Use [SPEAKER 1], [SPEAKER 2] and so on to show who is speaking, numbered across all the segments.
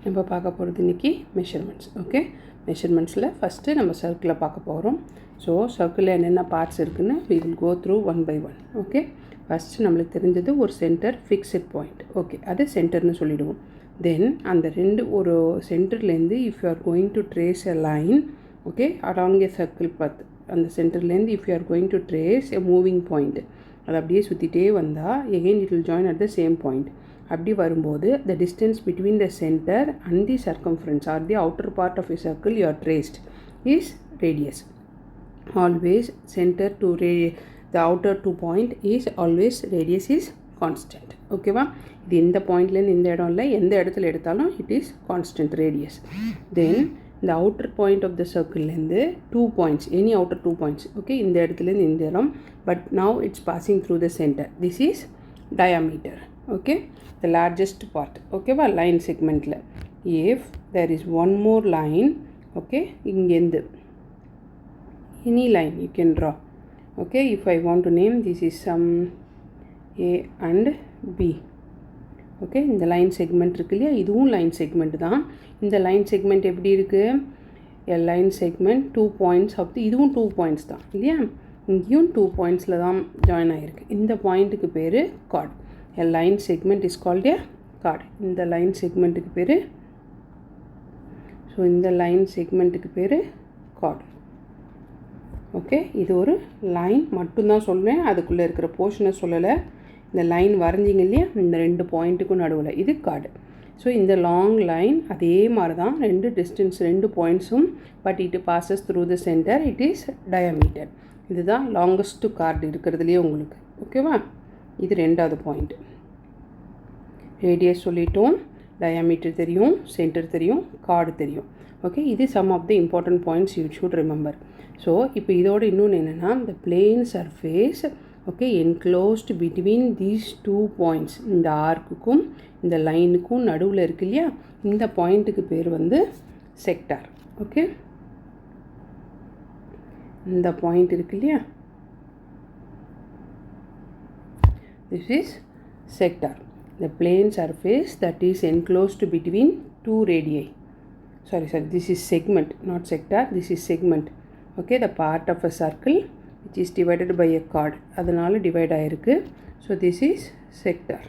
[SPEAKER 1] நம்ம பார்க்க போகிறது இன்றைக்கி மெஷர்மெண்ட்ஸ். ஓகே, மெஷர்மெண்ட்ஸில் ஃபஸ்ட்டு நம்ம சர்க்கிளை பார்க்க போகிறோம். ஸோ சர்க்கிளில் என்னென்ன பார்ட்ஸ் இருக்குதுன்னு we will go through one by one. Okay, first நம்மளுக்கு தெரிஞ்சது ஒரு சென்டர் ஃபிக்ஸட் பாயிண்ட். ஓகே, அது சென்டர்னு சொல்லிவிடுவோம். தென் அந்த ரெண்டு ஒரு சென்டர்லேருந்து if you are going to trace a line, okay, along a circle path, அந்த சென்டர்லேருந்து if you are going to trace a moving point, அது அப்படியே சுற்றிட்டே வந்தால் again it will join at the same point. அப்படி வரும்போது the distance between the center and the circumference or the outer part of a circle you are traced is radius. Always center to the outer 2 point is always radius is constant. ஓகேவா, இது இந்த பாயிண்ட்லேருந்து இந்த இடம் இல்லை, எந்த இடத்துல எடுத்தாலும் it is constant radius. Then the outer point of the circle-லேருந்து 2 points, any outer 2 points, okay, இந்த இடத்துலேருந்து இந்த இடம், but now it's passing through the center. This is diameter. Okay, the largest part. Okay, line segment la if there is one more line, okay, ingendu any line you can draw. Okay, if I want to name this is some A and B. Okay, இந்த line segment இருக்கு இல்லையா, இதுவும் line segment தான். இந்த line segment எப்படி இருக்குது, a line segment 2 points of இதுவும் 2 points தான் இல்லையா, இங்கேயும் 2 pointsல தான் ஜாயின் ஆகிருக்கு. இந்த பாயிண்ட்டுக்கு பேர் card. A line segment is called a chord. இந்த லைன் செக்மெண்ட்டுக்கு பேர், ஸோ இந்த லைன் செக்மெண்ட்டுக்கு பேர் கார்டு. ஓகே, இது ஒரு லைன் மட்டும்தான் சொல்லுவேன், அதுக்குள்ளே இருக்கிற போர்ஷனை சொல்லலை. இந்த லைன் வரைஞ்சிங்க இல்லையா, இந்த 2 பாயிண்ட்டுக்கும் நடுவில், இது கார்டு. ஸோ இந்த லாங் லைன் அதே மாதிரி தான், 2 டிஸ்டன்ஸ் 2 பாயிண்ட்ஸும், but it passes through the centre, it is diameter. இதுதான் லாங்கஸ்ட் கார்டு இருக்கிறதுலையே உங்களுக்கு. ஓகேவா, இது ரெண்டாவது பாயிண்ட். ரேடியஸ் சொல்லிட்டோம், டயாமீட்டர் தெரியும், சென்டர் தெரியும், கார்டு தெரியும். ஓகே, இது some of the important points you should remember. So இப்போ இதோட இன்னொன்று என்னென்னா, இந்த plane surface, okay, enclosed between these 2 points, இந்த ஆர்க்குக்கும் இந்த லைனுக்கும் நடுவில் இருக்கு இல்லையா, இந்த பாயிண்ட்டுக்கு பேர் வந்து செக்டார். ஓகே, இந்த பாயிண்ட் இருக்கு இல்லையா, this is sector, the plane surface that is enclosed between 2 radii. Sorry, this is segment, not sector, this is segment. Okay, the part of a circle which is divided by a chord, அதனால divide ஆகிருக்கு. So this is sector.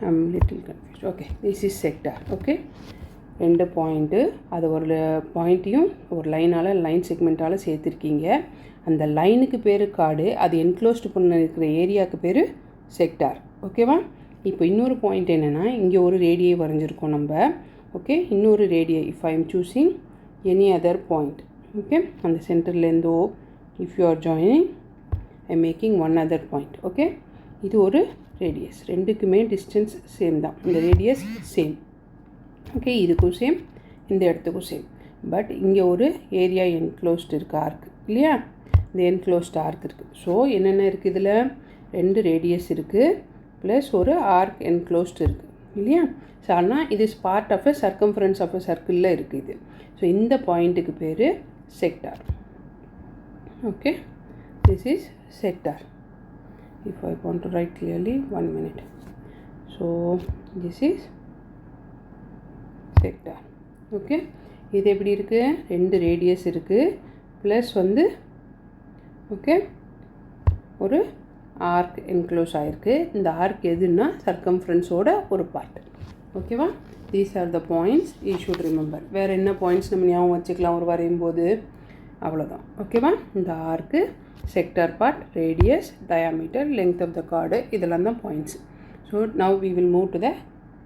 [SPEAKER 1] I'm little confused. Okay, this is sector. Okay, 2 point, அது ஒரு பாயிண்ட்டையும் ஒரு லைனால் line செக்மெண்ட்டால் சேர்த்துருக்கீங்க. அந்த லைனுக்கு பேர் card, அது enclosed பண்ண இருக்கிற ஏரியாவுக்கு பேர் செக்டார். ஓகேவா, இப்போ இன்னொரு பாயிண்ட் என்னென்னா, இங்கே ஒரு ரேடியை வரைஞ்சிருக்கோம் நம்ம. ஓகே, இன்னொரு ரேடியை if I am choosing any other point, okay, அந்த சென்டர்லேருந்தோ if you are joining I making one other point. Okay, இது ஒரு ரேடியஸ், ரெண்டுக்குமே டிஸ்டன்ஸ் சேம் தான், இந்த ரேடியஸ் சேம். ஓகே, இதுக்கும் சேம், இந்த இடத்துக்கும் சேம், பட் இங்கே ஒரு ஏரியா என்க்ளோஸ்டு இருக்குது, ஆர்க் இல்லையா, இந்த என்க்ளோஸ்ட் ஆர்க் இருக்குது. ஸோ என்னென்ன இருக்குது, இதில் 2 ரேடியஸ் இருக்குது ப்ளஸ் ஒரு ஆர்க் என்க்ளோஸ்ட் இருக்குது இல்லையா. ஸோ ஆனால் இது part of a circumference of a சர்க்கிளில் இருக்குது இது. ஸோ இந்த பாயிண்ட்டுக்கு பேர் sector. Okay, this is sector. If I want to write clearly 1 minute. So this is sector. Okay, இது எப்படி இருக்குது, 2 ரேடியஸ் இருக்குது ப்ளஸ் வந்து ஓகே ஒரு ஆர்க் என்க்ளோஸ் ஆகிருக்கு. இந்த ஆர்க் எதுன்னா சர்க்கம்ஃபரன்ஸோட ஒரு பார்ட். ஓகேவா, these are the points you should remember. வேறு என்ன பாயிண்ட்ஸ் நம்ம ஞாபகம் வச்சுக்கலாம் ஒரு வரையும் போது, அவ்வளோதான். ஓகேவா, இந்த arc, sector part, radius, diameter, length of the chord, இதெல்லாம் தான் points. So now we will move to the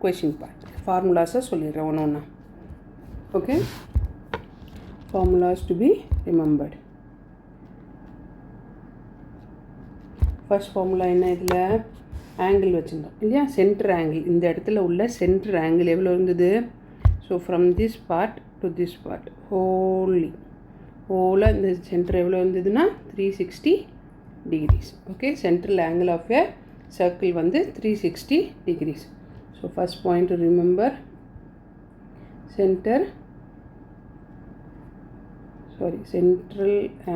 [SPEAKER 1] question part. ஃபார்முலாஸை சொல்லிடுறேன் ஒன்று ஒன்றா. Okay, formulas to be remembered. First formula என்ன, இதில் ஆங்கிள் வச்சுருந்தோம் இல்லையா, சென்டர் ஆங்கிள், இந்த இடத்துல உள்ள சென்டர் ஆங்கிள் எவ்வளோ இருந்தது. So from this part to this part ஹோலாக இந்த சென்டர் எவ்வளோ இருந்ததுன்னா 360 degrees. Okay, central angle of a circle வந்து 360 degrees. So first point to remember, central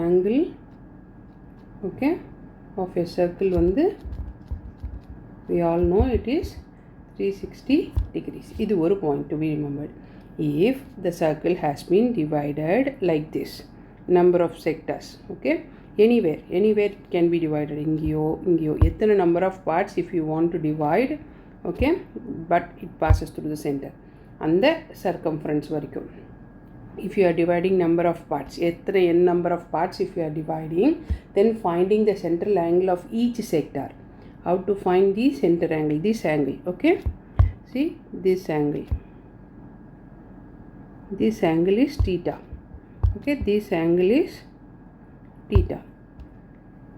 [SPEAKER 1] angle okay of a circle வந்து we all know it is 360 degrees. இது ஒரு point to be remembered. If the circle has been divided like this, number of sectors, okay, anywhere it can be divided, இங்கேயோ எத்தனை number of parts if you want to divide, okay, but it passes through the center அந்த circumference வரைக்கும். If you are dividing number of parts, எத்தனை n number of parts if you are dividing, then finding the central angle of each sector. How to find the center angle? This angle, okay, see this angle is theta, okay, this angle is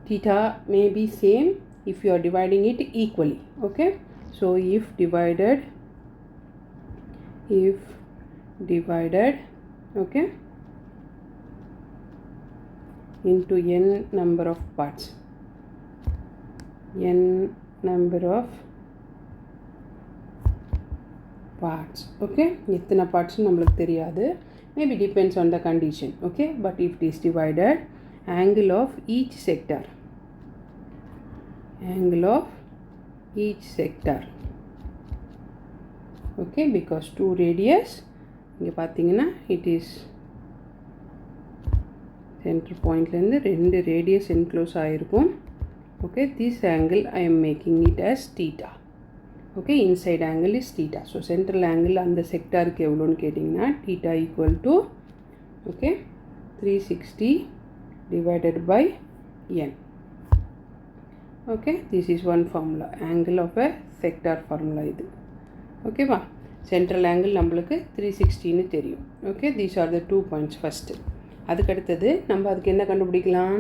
[SPEAKER 1] theta may be same if you are dividing it equally, okay. So if divided okay into n number of parts, okay, எத்தனை parts நம்மளுக்கு தெரியாது, maybe depends on the condition, okay, but if it is divided, angle of each sector, okay, because 2 radius இங்கே பார்த்தீங்கன்னா it is center pointல இருந்து 2 radius enclose ஆயிருக்கும், okay. This angle I am making it as theta, okay, inside angle is theta. So central angle அந்த செக்டாருக்கு எவ்வளோன்னு கேட்டிங்கன்னா theta equal to, okay, 360 divided by n, okay. This is one formula, angle of a sector formula இது, okay வா. Central angle நம்மளுக்கு 360ன்னு தெரியும், okay. These are the 2 points first. அதுக்கு அடுத்தது நம்ம அதுக்கு என்ன கண்டுபிடிக்கலாம்,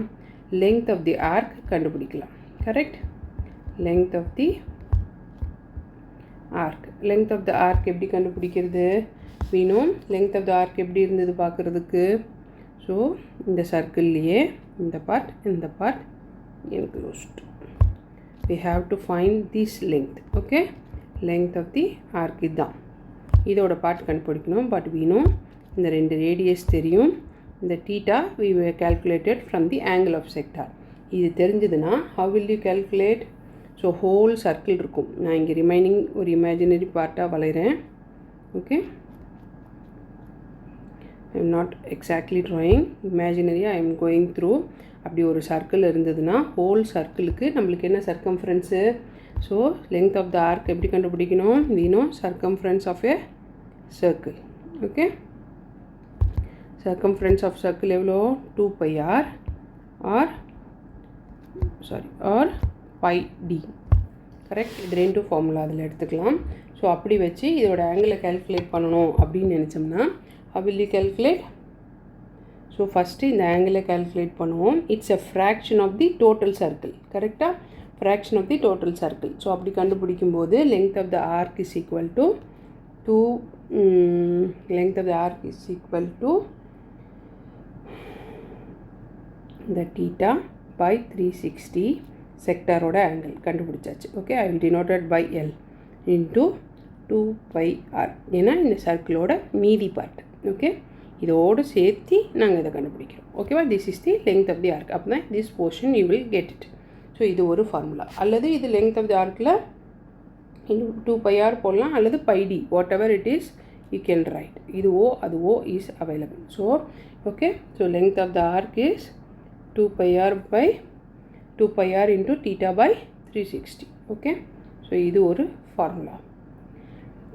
[SPEAKER 1] length of the arc கண்டுபிடிக்கலாம், correct. length of the arc எப்படி கண்டுபிடிக்கிறது, we know length of the arc எப்படி இருந்தது பார்க்குறதுக்கு. ஸோ இந்த சர்க்கிள்லேயே இந்த part enclosed, we have to find this length, okay. length of the arc இதுதான், இதோட பார்ட் கண்டுபிடிக்கணும். பட் we know இந்த 2 ரேடியஸ் தெரியும், இந்த theta we were calculated from the angle of sector. இது தெரிஞ்சதுன்னா how will you calculate? So whole circle இருக்கும், நான் இங்கே ரிமைனிங் ஒரு இமேஜினரி பார்ட்டாக வளைகிறேன், okay. I am not exactly drawing, இமேஜினரியாக ஐ எம் கோயிங் த்ரூ. அப்படி ஒரு சர்க்கிள் இருந்ததுன்னா ஹோல் சர்க்கிளுக்கு நம்மளுக்கு என்ன circumference, so length of the arc எப்படி கண்டுபிடிக்கணும், we know circumference of a circle, okay. circumference of circle எவ்வளோ, 2 pi r or pi d, correct. இது 2 ஃபார்முலா அதில் எடுத்துக்கலாம். ஸோ அப்படி வச்சு இதோட ஆங்கிளை கேல்குலேட் பண்ணணும் அப்படின்னு நினச்சோம்னா how will you calculate? So first இந்த ஆங்கிளை கேல்குலேட் பண்ணுவோம். It's a fraction of the total circle, கரெக்டாக, fraction of the total circle. So அப்படி கண்டுபிடிக்கும்போது length of the arc is equal to the theta by 360 செக்டாரோட angle கண்டுபிடிச்சாச்சு, okay. I will denoted by L into 2 pi r, ஏன்னா இந்த சர்க்கிளோட மீதி part, okay. இதோடு சேர்த்து நாங்கள் இதை கண்டுபிடிக்கிறோம், ஓகேவா. This is the length of the arc, அப்போ தான் this portion you will get it. So இது ஒரு ஃபார்முலா. அல்லது இது லெங்த் ஆஃப் தி ஆர்க்கில் 2 pi r போடலாம், அல்லது pi d, whatever it is you can write. இது ஓ அது O is available. So okay, so length of the arc is 2 pi r into theta by 360, okay. So இது ஒரு formula.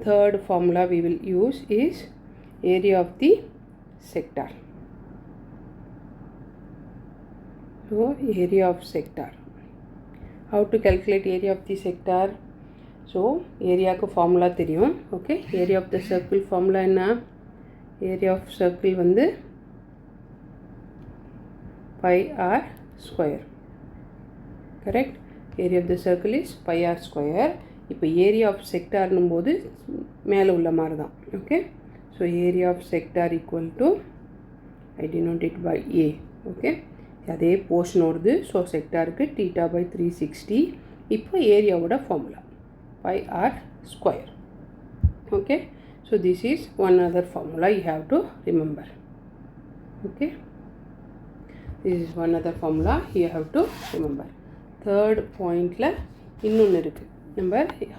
[SPEAKER 1] Third formula we will use is area of the sector. So area of sector. How to calculate area of the sector? So area ku formula தெரியும், okay. Area of the circle formula என்ன, area of circle வந்து pi r square, correct. area of the circle is pi r square. இப்போ area of செக்டார்னும் போது மேலே உள்ள மாதிரி தான், okay. So area of sector equal to, I denote it by A, okay. அதே போர்ஷன் வருது. ஸோ செக்டாருக்கு theta by 360. இப்போ ஏரியாவோட formula pi r square, okay. So this is one other formula you have to remember, okay. This is one other formula you have to remember. Third pointல இன்னொன்று இருக்குது, நம்ம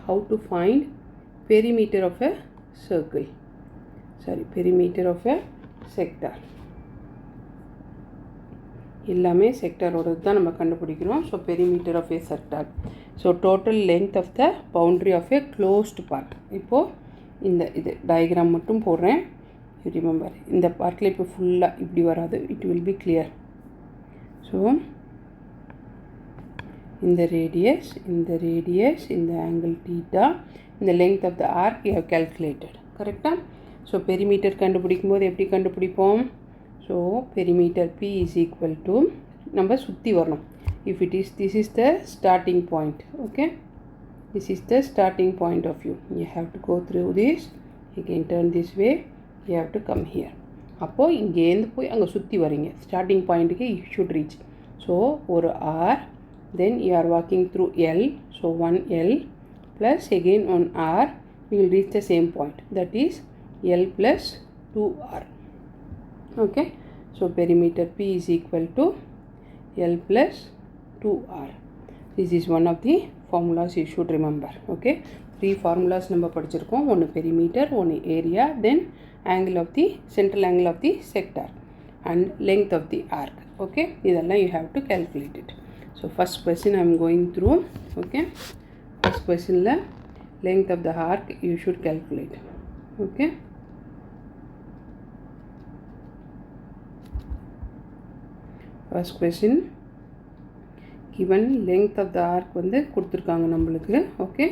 [SPEAKER 1] how to find perimeter of a circle. Perimeter of a sector. எல்லாமே செக்டரோட தான் நம்ம கண்டுபிடிக்கிறோம். So perimeter of a sector. So total length of the boundary of a closed part. இப்போது இது diagram மட்டும் போடுறேன். ரிமெம்பர், இந்த பார்ட்டில் இப்போ ஃபுல்லாக இப்படி வராது. It will be clear. So இந்த ரேடியஸ், இந்த ஆங்கிள் தீட்டா, இந்த length of the arc you have calculated. கரெக்டாக? ஸோ பெரிமீட்டர் கண்டுபிடிக்கும் போது எப்படி கண்டுபிடிப்போம்? So perimeter P is equal to நம்ம சுற்றி வரணும். If it is, this is the starting point. Okay, this is the starting point of view. You have to go through this. You can turn this way. You have to come here. அப்போது இங்கேருந்து போய் அங்கே சுற்றி வரீங்க. Starting பாயிண்ட்டுக்கு you should reach. So ஒரு R, then you are walking through L. So 1L plus again on R, you will reach the same point. That is L plus 2R. Okay, so perimeter P is equal to L plus 2R. This is one of the formulas you should remember. Okay, 3 formulas நம்ம படிச்சிருக்கோம். ஒன்று perimeter, ஒன்று area, then angle of the central angle of the sector and length of the arc. Okay, இதெல்லாம் you have to calculate it. So first question I am going through. Okay, first question la length of the arc you should calculate. Okay, first question, given length of the arc வந்து கொடுத்துருக்காங்க நம்மளுக்கு. Okay,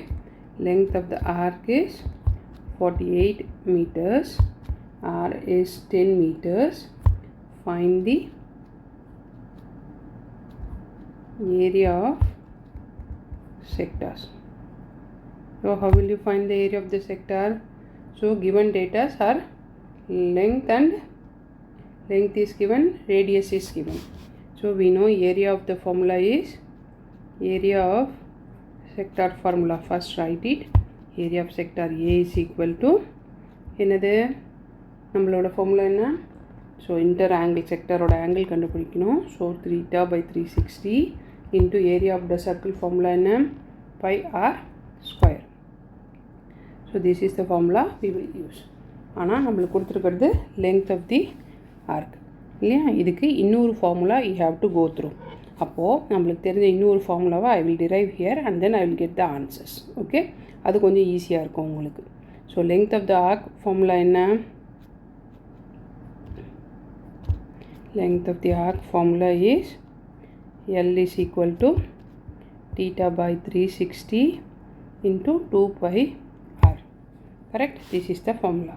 [SPEAKER 1] length of the arc is 48 meters, R is 10 meters. Find the area of sectors. So how will you find the area of the sector? So given data are length and length is given, radius is given. So we know area of the formula is area of sector formula. First write it. Area of sector A is equal to என்னது நம்மளோட formula என்ன? So inter angle sector ஓட angle கண்டுபிடிக்கணும். So 3 by 360 into area of the circle formula என்ன? Pi r square. So this is the formula we will use. ஆனால் நம்மளுக்கு கொடுத்துருக்கிறது length of the arc இல்லையா? இதுக்கு இன்னொரு formula you have to go through. அப்போது நம்மளுக்கு தெரிஞ்ச இன்னொரு ஃபார்முலாவை I will derive here and then I will get the answers. Okay, அது கொஞ்சம் ஈஸியாக இருக்கும் உங்களுக்கு. So length of the arc formula என்ன? Length of the arc formula is L is equal to theta by 360 into 2 pi r. Correct? This is the formula.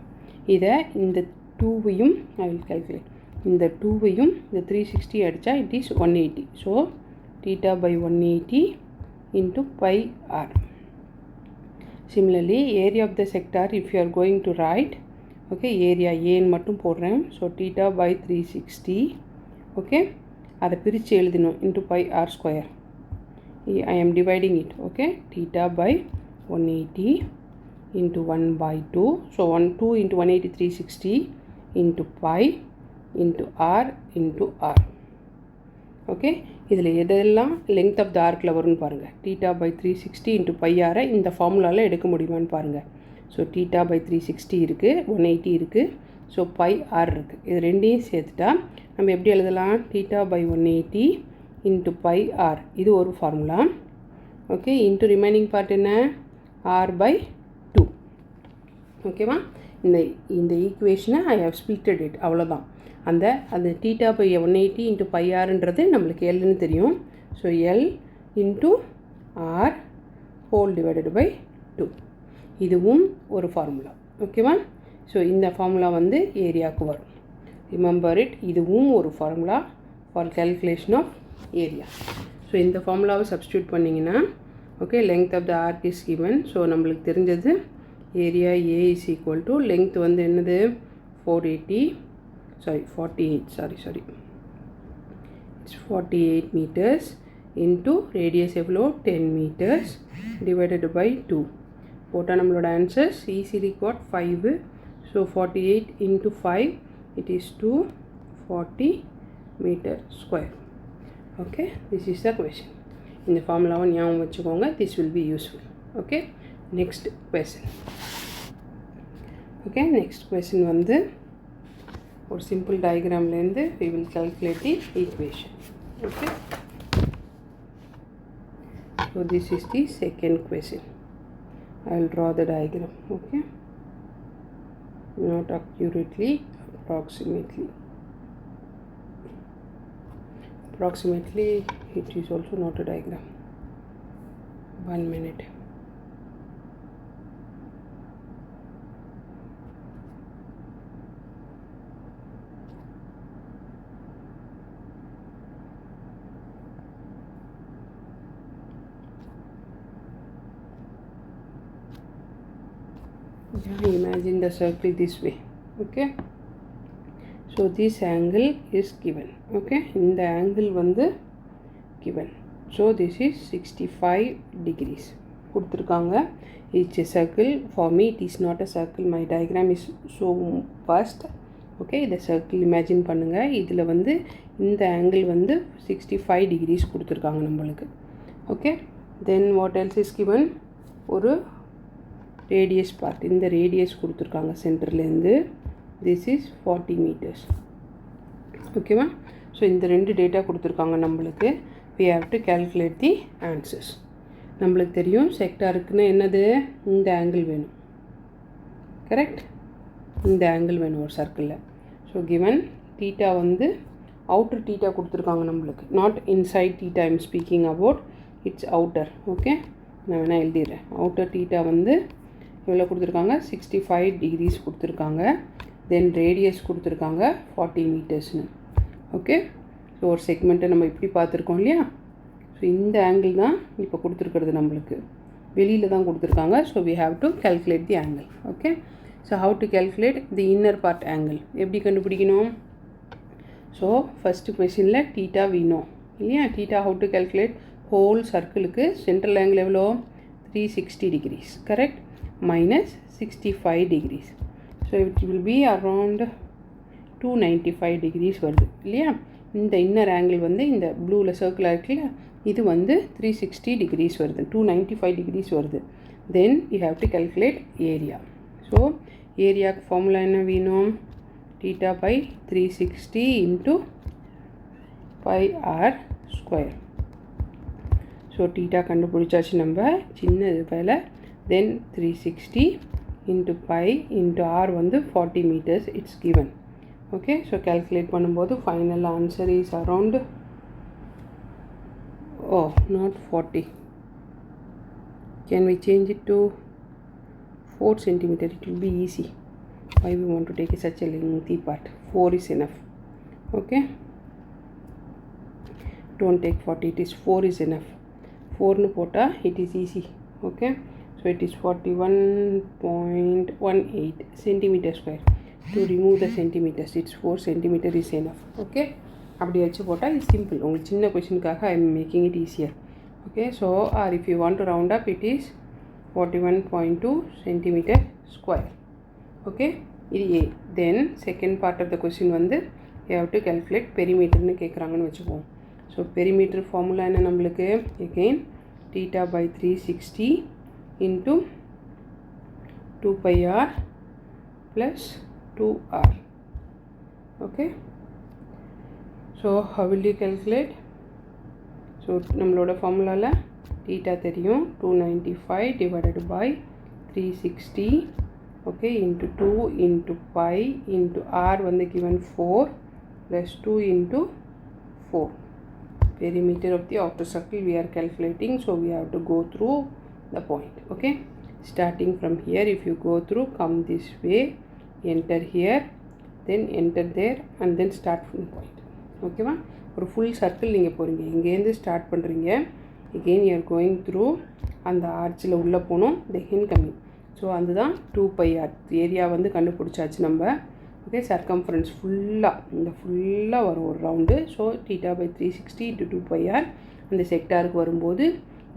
[SPEAKER 1] இதை இந்த 2வையும் I will calculate. இந்த 2வையும் இந்த 360 அடித்தா it is 180. So theta by 180 into pi r. Similarly, area of the sector if you are going to write, okay, area A மட்டும் போடுறேன். So theta by 360. Okay, அதை பிரித்து எழுதணும் into pi r square. I am dividing it. Okay, theta by 180 into 1 by 2. So 2 into 180 360 into pi into r into r. Okay, இதில் எதெல்லாம் length of த ஆர்க்கில் வரும்னு பாருங்கள். Theta by 360 into by ஆரை இந்த ஃபார்முலாவில் எடுக்க முடியுமான்னு பாருங்கள். ஸோ தீட்டா பை 360 இருக்குது, 180 இருக்குது, ஸோ பை ஆர் இருக்குது. இது ரெண்டையும் சேர்த்துட்டா நம்ம எப்படி எழுதலாம்? Theta by 180 into pi r, இது ஒரு formula. Okay, into remaining part என்ன? R by 2. ஓகேவா? இந்த ஈக்குவேஷனை ஐ ஹவ் ஸ்பிளிட்டட் இட், அவ்வளோதான். அந்த தீட்டா பை 180 இன்ட்டு பை ஆர்ன்றது நம்மளுக்கு எல்னு தெரியும். So L into R whole divided by 2, இதுவும் ஒரு ஃபார்முலா. ஓகேவா? ஸோ இந்த ஃபார்முலா வந்து ஏரியாவுக்கு வரும். ரிமெம்பர் இட், இதுவும் ஒரு formula for calculation of area. So இந்த ஃபார்முலாவை சப்ஸ்டியூட் பண்ணிங்கன்னா okay, length of the arc is given. So நம்மளுக்கு தெரிஞ்சது area A is equal to length வந்து என்னது? 48 it's 48 meters into radius எவ்வளோ? 10 meters divided by 2. போட்டால் நம்மளோட answers easily got 5. So 48 into 5 it is 240 meter square. Okay, this is the question. இந்த ஃபார்முலாவை ஞாபகம் வச்சுக்கோங்க. This will be useful. Okay, next question. Okay, next question வந்து ஒரு simple diagramலேருந்து we will calculate the equation. Okay, so this is the second question. I will draw the diagram. Okay, not accurately, approximately it is also not a diagram. 1 minute. Imagine the circle this way. Okay, so this angle is given. Okay, in the angle வந்து given, so this is 65 degrees கொடுத்துருக்காங்க. It's a circle. For me it is not a circle, my diagram is so fast. Okay, the circle imagine பண்ணுங்க. இதில் வந்து இந்த angle வந்து 65 degrees கொடுத்துருக்காங்க நம்மளுக்கு. Okay, then what else is given? ஒரு radius part, இந்த radius கொடுத்துருக்காங்க சென்டர்லேருந்து. This is 40 meters. ஓகேவா? ஸோ இந்த ரெண்டு டேட்டா கொடுத்துருக்காங்க நம்மளுக்கு. we have to calculate the answers. நம்மளுக்கு தெரியும் செக்டாருக்குன்னு என்னது, இந்த ஆங்கிள் வேணும். கரெக்ட், இந்த ஆங்கிள் வேணும் ஒரு சர்க்கிளில். ஸோ கிவன் தீட்டா வந்து அவுட்டர் தீட்டா கொடுத்துருக்காங்க நம்மளுக்கு. Not inside theta I'm speaking about, it's outer. Okay, நான் வேணால் எழுதிடுறேன். அவுட்டர் தீட்டா வந்து எவ்வளோ கொடுத்துருக்காங்க, 65 degrees கொடுத்துருக்காங்க. தென் ரேடியஸ் கொடுத்துருக்காங்க 40 மீட்டர்ஸ்னு. ஓகே, ஸோ ஒரு செக்மெண்ட்டை நம்ம இப்படி பார்த்துருக்கோம் இல்லையா. ஸோ இந்த ஆங்கிள் தான் இப்போ கொடுத்துருக்கிறது நம்மளுக்கு, வெளியில் தான் கொடுத்துருக்காங்க. So we have to calculate the angle. Okay, so how to calculate the inner part angle எப்படி கண்டுபிடிக்கணும்? ஸோ ஃபஸ்ட்டு கொஷினில் டீட்டா வீணோ இல்லையா. Theta how to calculate, whole சர்க்கிளுக்கு சென்ட்ரல் ஆங்கிள் எவ்வளோ, 360 degrees. Correct, minus 65 degrees. So it will be around 295 degrees வருது இல்லையா. இந்த இன்னர் ஆங்கிள் வந்து இந்த ப்ளூவில் சர்க்கிளாக இருக்குல்ல, இது வந்து 360 degrees வருது, 295 degrees வருது. Then you have to calculate area. So ஏரியாவுக்கு ஃபார்முலா என்ன வேணும், theta by 360 into pi R square. So theta கண்டுபிடிச்சாச்சு நம்ம, சின்ன வேலை. then 360 into pi into r வந்து 40 meters it's given. okay, so calculate பண்ணும்போது final answer is around not 40, can we change it to 4 centimeter, it will be easy. Why we want to take such a lengthy part? 4 is enough. okay, don't take 40, it is 4 is enough. 4 nu போட்டா it is easy. okay, so it is 41.18 centimeter square. To remove the centimeters, it's 4 centimeter is enough. okay, அப்படி வச்சு போட்டால் இது simple. உங்களுக்கு சின்ன கொஷினுக்காக I am making it easier. okay, so or if you want to round up, it is 41.2 centimeter square. okay, இது A. then second part of the question வந்து you have to calculate perimeterன்னு கேட்குறாங்கன்னு வச்சுப்போம். So perimeter formula என்ன நம்மளுக்கு, again theta by 360 into 2 pi r plus 2r. okay, so how will you calculate? so நம்மளோட ஃபார்முலாவில் theta தெரியும், 295 divided by 360 okay into 2 into pi into r வந்து given 4 plus 2 into 4. perimeter of the outer circle we are calculating, so we have to go through the point. okay, starting from here, if you go through, come this way, enter here, then enter there, and then start from point. okay va, ஒரு full circle நீங்கள் போகிறீங்க, இங்கேருந்து start பண்ணுறீங்க, again you are going through அந்த ஆர்ச்சில் உள்ளே போகணும், then coming. So அதுதான் 2 pi r. Area வந்து கண்டுபிடிச்சாச்சு நம்ம. ஓகே, சர்க்கம்ஃபரன்ஸ் ஃபுல்லாக இந்த ஃபுல்லாக வரும் ஒரு round. So theta by 360 into 2 pi r அந்த செக்டாருக்கு வரும்போது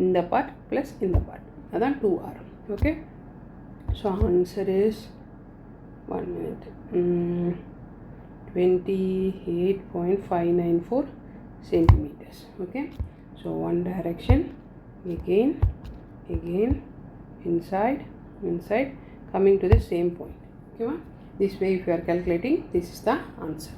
[SPEAKER 1] இந்த பார்ட் ப்ளஸ் இந்த பார்ட், அதான் 2r. Okay, so answer is 1 minute 28.594 centimeters. okay, so one direction, again inside, coming to the same point. Okay, this way if you are calculating, this is the answer.